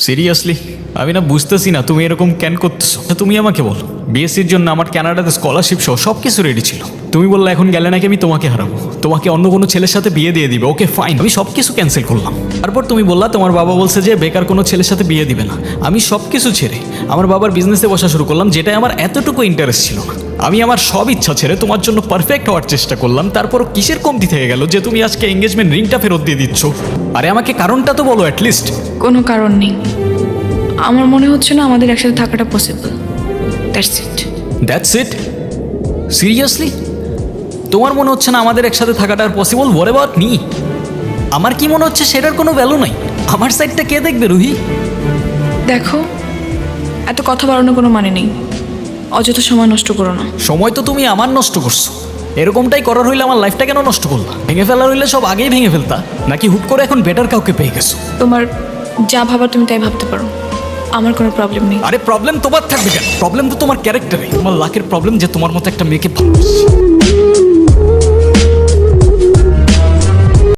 Seriously আমি না বুঝতেছি না তুমি এরকম কেন করতেছো। তুমি আমাকে বলো, বিএসসির জন্য আমার কানাডাতে স্কলারশিপ সহ সব কিছু রেডি ছিল। তুমি বললে এখন গেলে নাকি আমি তোমাকে হারাবো, তোমাকে অন্য কোনো ছেলের সাথে বিয়ে দিয়ে দিবে। ওকে ফাইন, আমি সব কিছু ক্যান্সেল করলাম। তারপর তুমি বললা তোমার বাবা বলছে যে বেকার কোনো ছেলের সাথে বিয়ে দিবে না। আমি সব কিছু ছেড়ে আমার বাবার বিজনেসে বসা শুরু করলাম, যেটাই আমার এতটুকু ইন্টারেস্ট ছিল না। আমি আমার সব ইচ্ছা ছেড়ে তোমার জন্য পারফেক্ট হওয়ার চেষ্টা করলাম। তারপরও কিসের কমতি থেকে গেল যে তুমি আজকে এঙ্গেজমেন্ট রিংটা ফেরত দিয়ে দিচ্ছ? আরে আমাকে কারণটা তো বলো অ্যাটলিস্ট। কোনো কারণ নেই, আমার মনে হচ্ছে না আমাদের একসাথে থাকাটা possible. That's it. That's it? Seriously তোমার মনে হচ্ছে না আমাদের একসাথে থাকাটা আর পসিবল? What about me? আমার কি মনে হচ্ছে সেটার কোনো ভ্যালু নাই? আমার সাইডটা কে দেখবে রুহি? দেখো, এত কথা বাড়ানোর কোনো মানে নেই, অযথা সময় নষ্ট করো না। সময় তো তুমি আমার নষ্ট করছো। এরকমটাই করার হইলে আমার লাইফটা কেন নষ্ট করলা? ভেঙে ফেলার হইলে সব আগেই ভেঙে ফেলতা, নাকি হুট করে এখন বেটার কাউকে পেয়ে গেছো? তোমার যা ভাবার তুমি তাই ভাবতে পারো, আমার কোনো প্রবলেম নেই। আরে প্রবলেম তোমার থাকবে কেন? প্রবলেম তো তোমার ক্যারেক্টারে। তোমার লাকের প্রবলেম যে তোমার মতো একটা মেয়েকে ভালোবাসছে।